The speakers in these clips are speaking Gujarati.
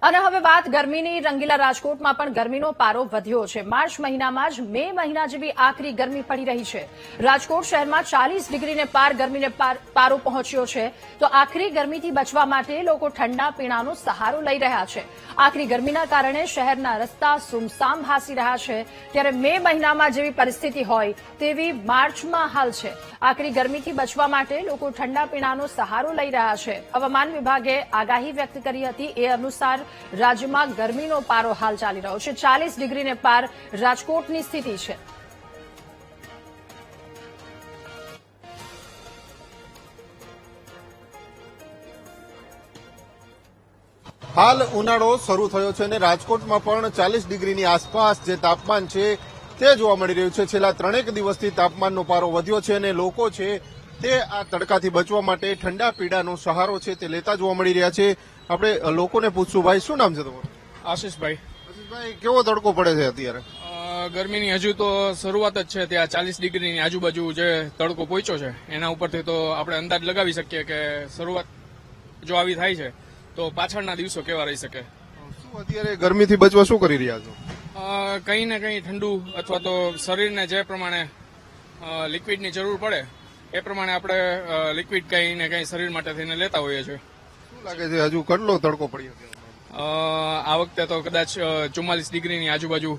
અને હવે વાત ગરમીની રંગીલા રાજકોટમાં પણ ગરમીનો પારો વધ્યો છે। માર્ચ મહિનામાં જ મે મહિના જેવી આકરી ગરમી પડી રહી છે। રાજકોટ શહેરમાં 40 ડિગ્રીને પાર ગરમીને પારો પહોંચ્યો છે। તો આકરી ગરમીથી બચવા માટે લોકો ઠંડા પીણાનો સહારો લઈ રહ્યા છે। આકરી ગરમીના કારણે શહેરના રસ્તા સુમસામ ભાસી રહ્યા છે, ત્યારે મે મહિનામાં જેવી પરિસ્થિતિ હોય તેવી માર્ચમાં હાલ છે। આકરી ગરમીથી બચવા માટે લોકો ઠંડા પીણાનો સહારો લઈ રહ્યા છે। હવામાન વિભાગે આગાહી વ્યક્ત કરી હતી એ અનુસાર રાજ્યમાં ગરમીનો પારો હાલ ચાલી રહ્યો છે। 40 ડિગ્રીને પાર રાજકોટની સ્થિતિ છે। હાલ ઉનાળો શરૂ થયો છે અને રાજકોટમાં પણ 40 ડિગ્રીની આસપાસ જે તાપમાન છે તે જોવા મળી રહ્યું છે। છેલ્લા 3 દિવસથી તાપમાનનો પારો વધ્યો છે અને લોકો છે તે આ તડકાથી બચવા માટે ઠંડા પીણાનો સહારો છે તે લેતા જોવા મળી રહ્યા છે। આપણે લોકોને પૂછશું, ભાઈ શું નામ છે તમારું? આશીષભાઈ। આશીષભાઈ, કેવો તડકો પડે છે અત્યારે? ગરમીની હજુ તો શરૂઆત જ છે। ત્યાં 40 ડિગ્રીની આજુબાજુ જે તડકો પહોંચ્યો છે એના ઉપરથી તો આપણે અંદાજ લગાવી શકીએ કે શરૂઆત જો આવી થાય છે તો પાછળના દિવસો કેવા રહી શકે। શું અત્યારે ગરમીથી બચવા શું કરી રહ્યા છો? કંઈ ને કંઈ ઠંડુ અથવા તો શરીરને જે પ્રમાણે લિક્વિડની જરૂર પડે એ પ્રમાણે આપણે લિક્વિડ કંઈ ને કંઈ શરીર માટે થઈને લેતા હોઈએ છીએ। શું લાગે છે હજુ કેટલો તડકો પડ્યો છે? આ વખતે તો કદાચ 44 ડિગ્રીની આજુબાજુ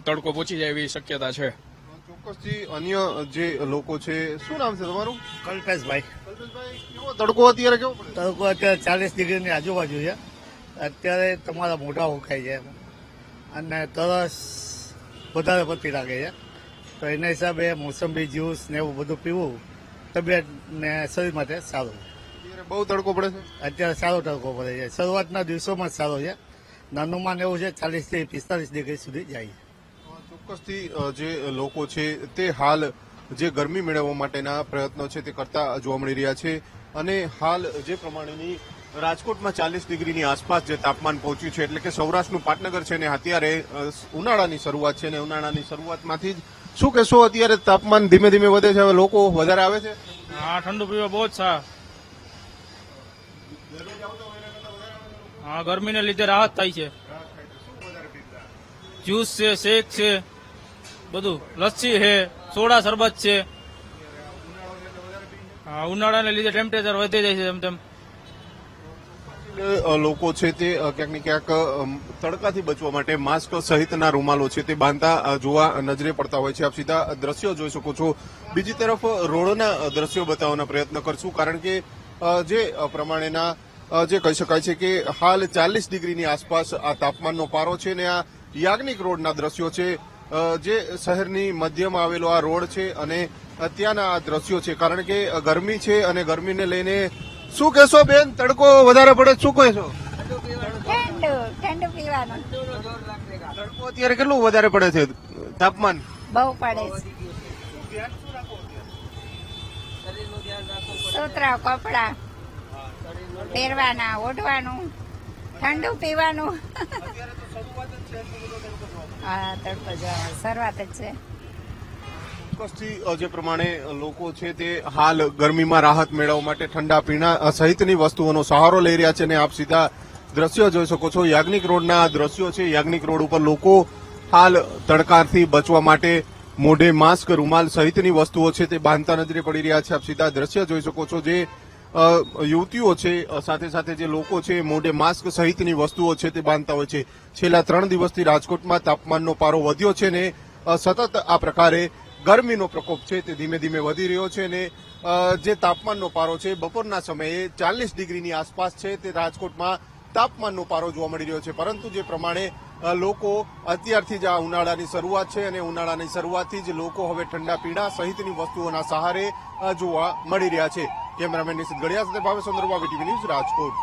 તડકો પહોંચી જાય એવી શક્યતા છે। ચોક્કસથી અન્ય જે લોકો છે, શું નામ છે તમારું? કલ્પેશભાઈ। કલ્પેશભાઈ, કેવો તડકો અત્યારે કેવો પડે? તડકો અત્યારે 40 ડિગ્રીની આજુબાજુ છે। અત્યારે તમારા મોઢા ઉખાઈ જાય અને તરસ વધારે પડતી લાગે છે, તો એના હિસાબે મોસંબી જ્યુસ ને એવું બધું પીવું તબિયત ને શરીર માટે સારું। અત્યારે બહુ તડકો પડે છે? અત્યારે સારો તડકો પડે છે, શરૂઆતના દિવસોમાં જ સારો છે। નાનુમાન એવું છે 40 થી 45 ડિગ્રી સુધી જાય છે। ચોક્કસથી જે લોકો છે તે હાલ જે ગરમી મેળવવા માટેના પ્રયત્નો છે તે કરતા જોવા મળી રહ્યા છે અને હાલ જે પ્રમાણેની રાજકોટમાં 40 ડિગ્રીની આસપાસ જે તાપમાન પહોંચ્યું છે, એટલે કે સૌરાષ્ટ્રનું પાટનગર છે ને અત્યારે ઉનાળાની શરૂઆત છે ને ઉનાળાની શરૂઆતમાંથી જ શું કહેશો, અત્યારે તાપમાન ધીમે ધીમે વધે છે, હવે લોકો વધારે આવે છે? हाँ ठंडू पीवा बहुत सा। हाँ गर्मी ने लीधे राहत थाय छे। ज्यूस છે, શેક છે, બધું લસ્સી છે, સોડા શરબત છે। હા ઉનાળાને લીધે ટેમ્પરેચર વધી જાય છે તેમ લોકો છે તે ક્યાંક ને ક્યાંક તડકાથી બચવા માટે માસ્ક સહિતના રૂમાલો છે તે બાંધતા જોવા નજરે પડતા હોય છે। આપ સીધા દ્રશ્યો જોઈ શકો છો। બીજી તરફ રોડના દ્રશ્યો બતાવવાના પ્રયત્ન કરશું, કારણ કે જે પ્રમાણેના જે કહી શકાય છે કે હાલ 40 ડિગ્રીની આસપાસ આ તાપમાનનો પારો છે ને આ યાજ્ઞિક રોડના દ્રશ્યો છે, જે શહેરની મધ્યમાં આવેલો આ રોડ છે અને ત્યાંના આ દ્રશ્યો છે, કારણ કે ગરમી છે અને ગરમીને લઈને શું કહેશો બેન, તડકો વધારે પડે, શું કહેશો? ઠંડુ પીવાનું તડકો અત્યારે કેટલું વધારે પડે છે તાપમાન? બહુ પડે છે। સુતરા કપડા પહેરવાના, ઓઢવાનું, ઠંડુ પીવાનું। હા તડકો જવાની શરૂઆત જ છે। ચોક્કસથી જે પ્રમાણે લોકો છે તે હાલ ગરમીમાં રાહત મેળવવા માટે ઠંડા પીણા સહિતની વસ્તુઓનો સહારો લઈ રહ્યા છે અને આપ સીધા દ્રશ્યો જોઈ શકો છો। યાજ્ઞિક રોડના દ્રશ્યો છે। યાજ્ઞિક રોડ ઉપર લોકો હાલ તડકાથી બચવા માટે મોઢે માસ્ક, રૂમાલ સહિતની વસ્તુઓ છે તે બાંધતા નજરે પડી રહ્યા છે। આપ સીધા દ્રશ્ય જોઈ શકો છો। જે યુવતીઓ છે સાથે સાથે જે લોકો છે મોઢે માસ્ક સહિતની વસ્તુઓ છે તે બાંધતા હોય છે। છેલ્લા 3 દિવસથી રાજકોટમાં તાપમાનનો પારો વધ્યો છે ને સતત આ પ્રકારે ગરમીનો પ્રકોપ છે તે ધીમે ધીમે વધી રહ્યો છે અને જે તાપમાનનો પારો છે બપોરના સમયે 40 ડિગ્રીની આસપાસ છે તે રાજકોટમાં તાપમાનનો પારો જોવા મળી રહ્યો છે। પરંતુ જે પ્રમાણે લોકો અત્યારથી જ આ ઉનાળાની શરૂઆત છે અને ઉનાળાની શરૂઆતથી જ લોકો હવે ઠંડા પીણા સહિતની વસ્તુઓના સહારે જોવા મળી રહ્યા છે। કેમેરામેન નિશિત ગડિયા સાથે ભાવેશ ચંદ્રબાબુ, વીટીવી ન્યૂઝ, રાજકોટ।